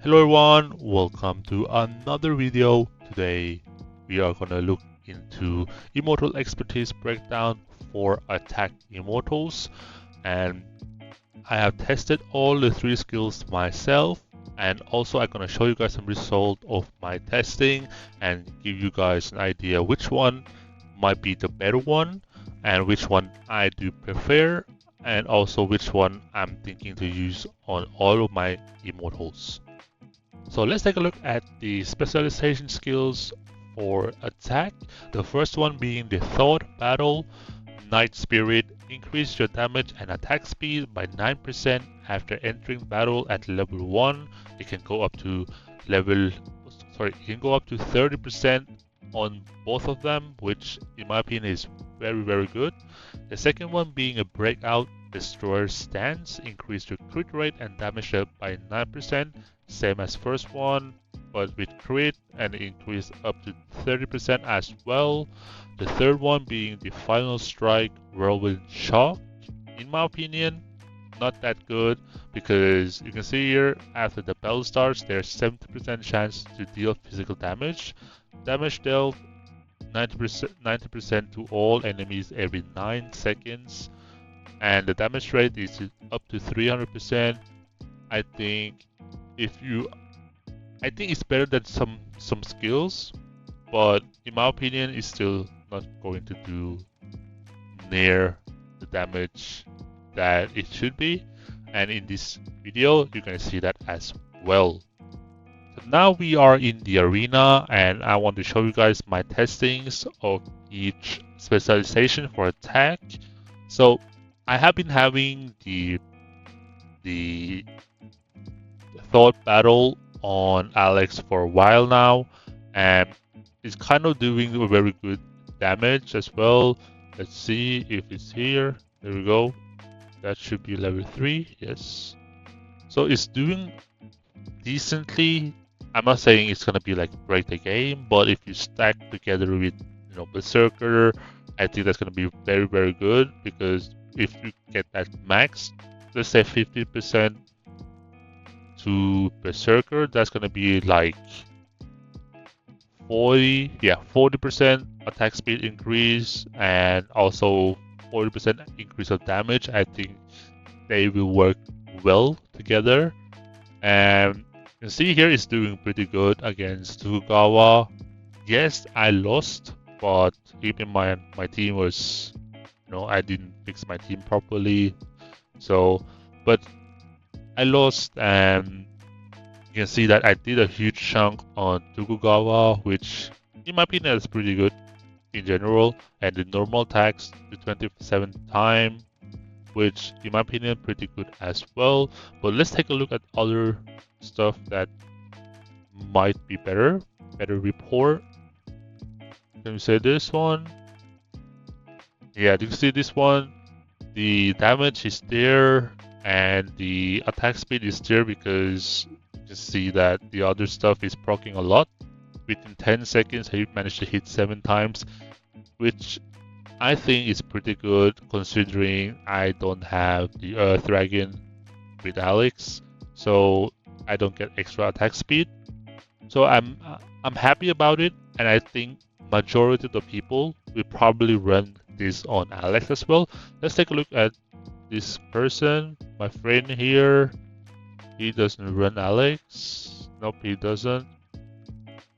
Hello everyone, welcome to another video. Today we are gonna look into Immortal expertise breakdown for attack Immortals, and I have tested all the three skills myself, and also I'm gonna show you guys some result of my testing and give you guys an idea which one might be the better one and which one I do prefer, and also which one I'm thinking to use on all of my Immortals. So let's take a look at the specialization skills for attack. The first one being the Thought Battle. Night Spirit. Increase your damage and attack speed by 9% after entering battle at level 1. It can go up to it can go up to 30% on both of them, which in my opinion is very good. The second one being a Breakout Destroyer stance. Increase your crit rate and damage by 9%, same as first one, but with crit, and increase up to 30% as well. The third one being the Final Strike Whirlwind Shock. In my opinion, not that good, because you can see here after the battle starts there's 70% chance to deal physical damage. Damage dealt 90% to all enemies every 9 seconds, and the damage rate is up to 300%. I think it's better than some skills, but in my opinion it's still not going to do near the damage that it should be, and in this video you're going to see that as well. So now we are in the arena, and I want to show you guys my testings of each specialization for attack. So I have been having the Thought Battle on Alex for a while now, and it's kind of doing a very good damage as well. Let's see if it's here. There we go. That should be level 3. Yes. So it's doing decently. I'm not saying it's gonna be like break the game, but if you stack together with Berserker, I think that's gonna be very good, because if you get that max, let's say 50% to Berserker, that's gonna be like 40% attack speed increase and also 40% increase of damage. I think they will work well together, and you can see here it's doing pretty good against Tokugawa. Yes, I lost, but keep in mind my team was, I didn't fix my team properly, but I lost, and you can see that I did a huge chunk on Tokugawa, which in my opinion is pretty good in general, and the normal attacks to 27 time, which in my opinion pretty good as well. But let's take a look at other stuff that might be better report. Can we say this one? Yeah, you can see this one, the damage is there and the attack speed is there, because you can see that the other stuff is proccing a lot. Within 10 seconds he managed to hit 7 times, which I think is pretty good considering I don't have the Earth Dragon with Alex, so I don't get extra attack speed. So I'm happy about it, and I think majority of the people will probably run this on Alex as well. Let's take a look at this person, my friend here. He doesn't run Alex. Nope, he doesn't.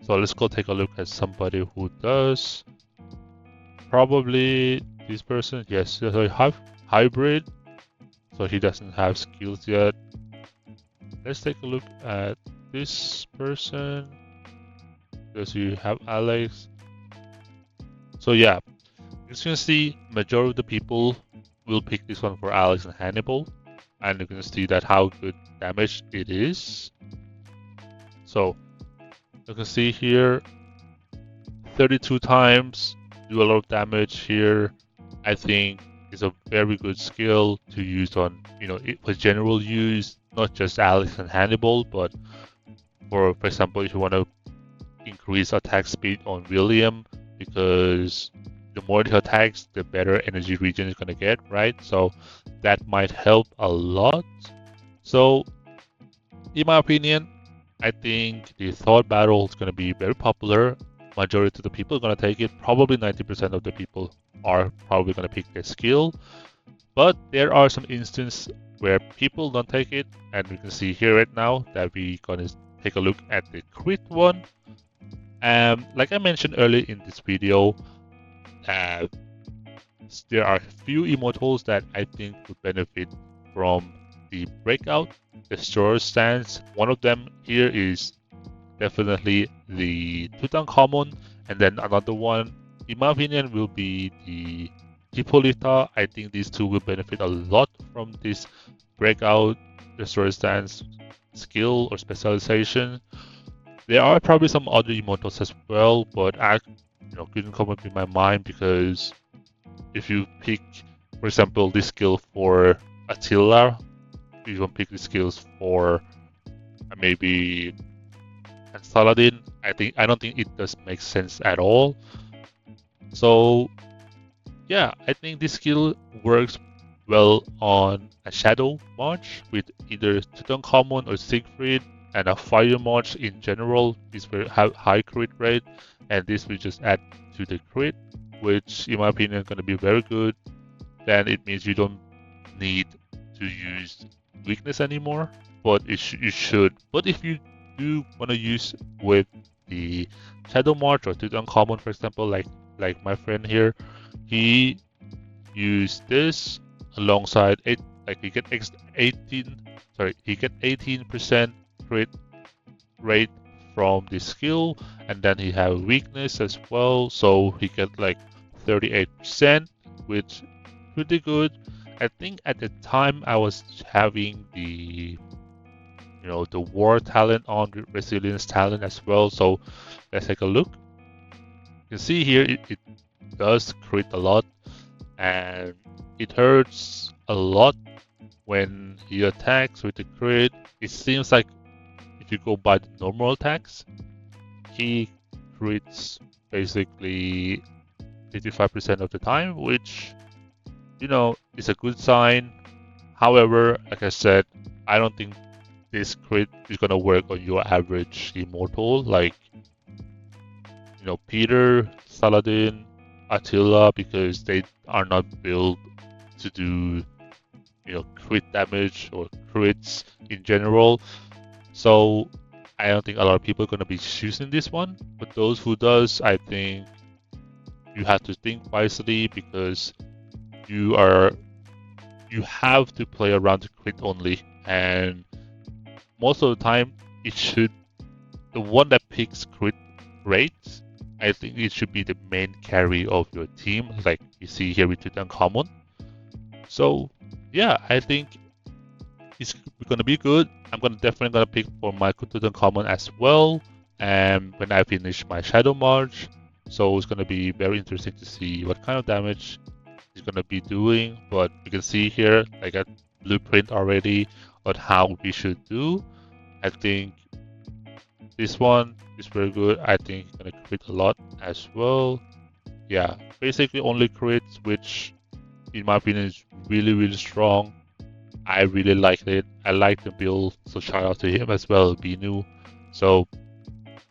So let's go take a look at somebody who does. Probably this person. Yes, so hybrid. So he doesn't have skills yet. Let's take a look at this person. Does he have Alex? So yeah, as you can see, majority of the people will pick this one for Alex and Hannibal, and you can see that how good damage it is. So you can see here 32 times, do a lot of damage here. I think it's a very good skill to use on, for general use, not just Alex and Hannibal, but for example, if you want to increase attack speed on William, because the more he attacks, the better energy regen is going to get, right? So that might help a lot. So in my opinion, I think the thought battle is going to be very popular. Majority of the people are going to take it. Probably 90% of the people are probably going to pick this skill. But there are some instances where people don't take it, and we can see here right now that we're going to take a look at the crit one. Like I mentioned earlier in this video, uh, there are a few immortals that I think would benefit from the breakout, the store stance. One of them here is definitely the Tutankhamun, and then another one, in my opinion, will be the Hippolyta. I think these two will benefit a lot from this breakout, the store stance skill or specialization. There are probably some other immortals as well, but I couldn't come up in my mind because if you pick, for example, this skill for Attila, if you want to pick the skills for maybe Saladin, I don't think it does make sense at all. So yeah, I think this skill works well on a Shadow March with either Tutankhamun or Siegfried, and a Fire March in general is very high crit rate, and this will just add to the crit, which in my opinion is going to be very good. Then it means you don't need to use weakness anymore, but you should. But if you do want to use with the Shadow March or Tutankhamun, for example, like my friend here, he used this alongside he get 18% crit rate from the skill, and then he have weakness as well, so he get like 38%, which pretty good. I think at the time I was having the the war talent on, resilience talent as well. So let's take a look. You can see here it does crit a lot, and it hurts a lot when he attacks with the crit. It seems like if you go by the normal attacks, he crits basically 55% of the time, which is a good sign. However, like I said, I don't think this crit is gonna work on your average immortal like Peter, Saladin, Attila, because they are not built to do crit damage or crits in general. So I don't think a lot of people are gonna be choosing this one. But those who does, I think you have to think wisely, because you have to play around the crit only, and most of the time the one that picks crit rates, I think it should be the main carry of your team, like you see here with Tutankhamun. So yeah, I think it's gonna be good. I'm definitely gonna pick for my Tutankhamun as well, and when I finish my Shadow March. So it's gonna be very interesting to see what kind of damage it's gonna be doing. But you can see here I got blueprint already on how we should do. I think this one is very good. I think it's gonna crit a lot as well. Yeah, basically only crits, which in my opinion is really, really strong. I really liked it. I like the build, so shout out to him as well, Binu. So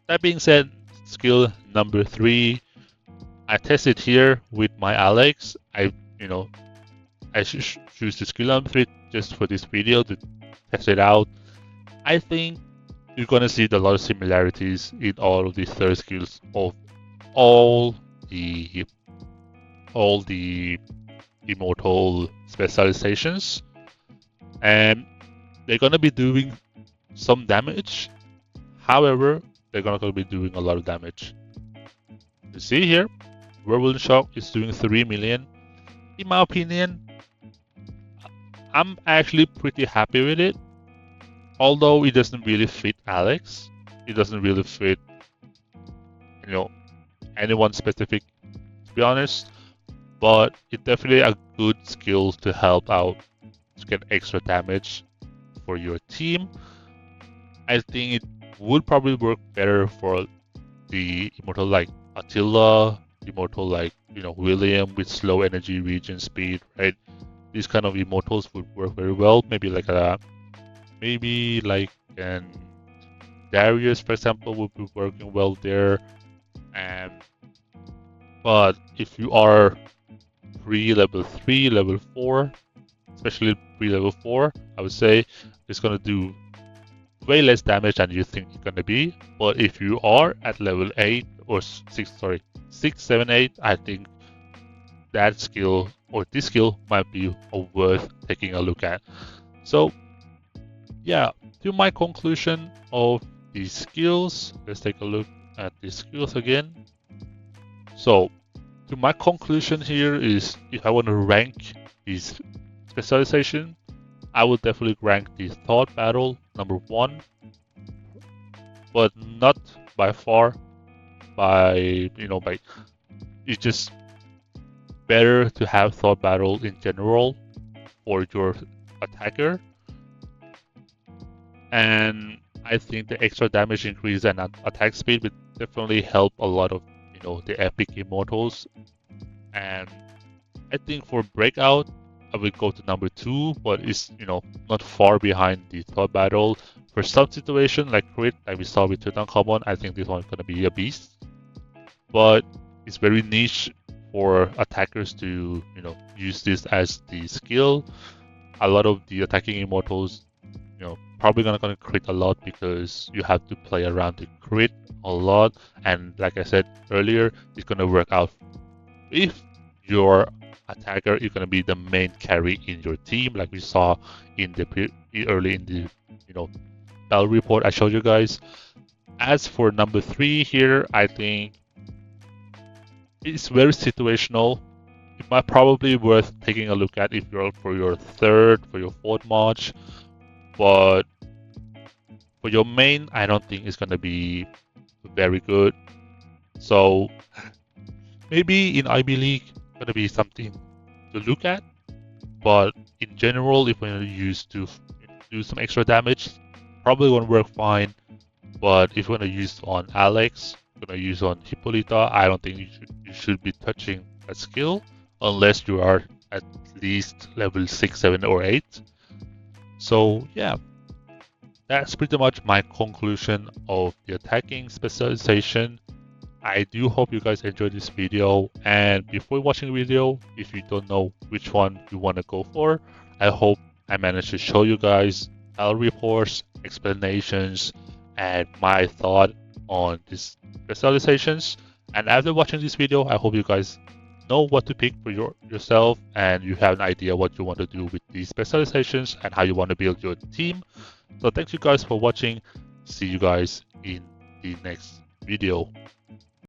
that being said, skill number 3, I tested here with my Alex. I choose the skill number 3 just for this video to test it out. I think you're gonna see a lot of similarities in all of these third skills of all the immortal specializations, and they're gonna be doing some damage. However, they're gonna be doing a lot of damage. You see here, Whirlwind Shock is doing 3 million. In my opinion, I'm actually pretty happy with it. Although it doesn't really fit Alex, it doesn't really fit anyone specific, to be honest. But it's definitely a good skill to help out to get extra damage for your team. I think it would probably work better for the immortal like Attila, immortal like William with slow energy regen speed, right? These kind of immortals would work very well. Maybe like an Darius, for example, would be working well there. And but if you are level 3, level 4, especially level 4, I would say it's gonna do way less damage than you think it's gonna be. But if you are at level 8 or 6, sorry, 6, 7, 8, I think that skill or this skill might be worth taking a look at. So yeah, to my conclusion of these skills, let's take a look at these skills again. So to my conclusion here is, if I want to rank these specialization, I would definitely rank the thought battle number 1, but not by far by it's just better to have thought battle in general for your attacker. And I think the extra damage increase and attack speed would definitely help a lot of the epic immortals. And I think for breakout I would go to number 2, but it's not far behind the thought battle. For some situation like crit, like we saw with Tutankhamun, I think this one's gonna be a beast. But it's very niche for attackers to use this as the skill. A lot of the attacking immortals probably gonna crit a lot because you have to play around the crit a lot, and like I said earlier, it's gonna work out if your attacker is gonna be the main carry in your team, like we saw in the early in the battle report I showed you guys. As for number 3 here, I think it's very situational. It might probably worth taking a look at if you're for your 3rd, for your 4th match, but for your main, I don't think it's gonna be very good. So maybe in IB League, gonna be something to look at. But in general, if we're used to do some extra damage, probably won't work fine. But if you're gonna use on Alex, gonna use on Hippolyta, I don't think you should be touching that skill unless you are at least level 6, 7, or 8. So yeah, that's pretty much my conclusion of the attacking specialization. I do hope you guys enjoyed this video, and before watching the video, if you don't know which one you want to go for, I hope I managed to show you guys battle reports, explanations, and my thought on these specializations. And after watching this video, I hope you guys know what to pick for yourself, and you have an idea what you want to do with these specializations and how you want to build your team. So thanks you guys for watching. See you guys in the next video.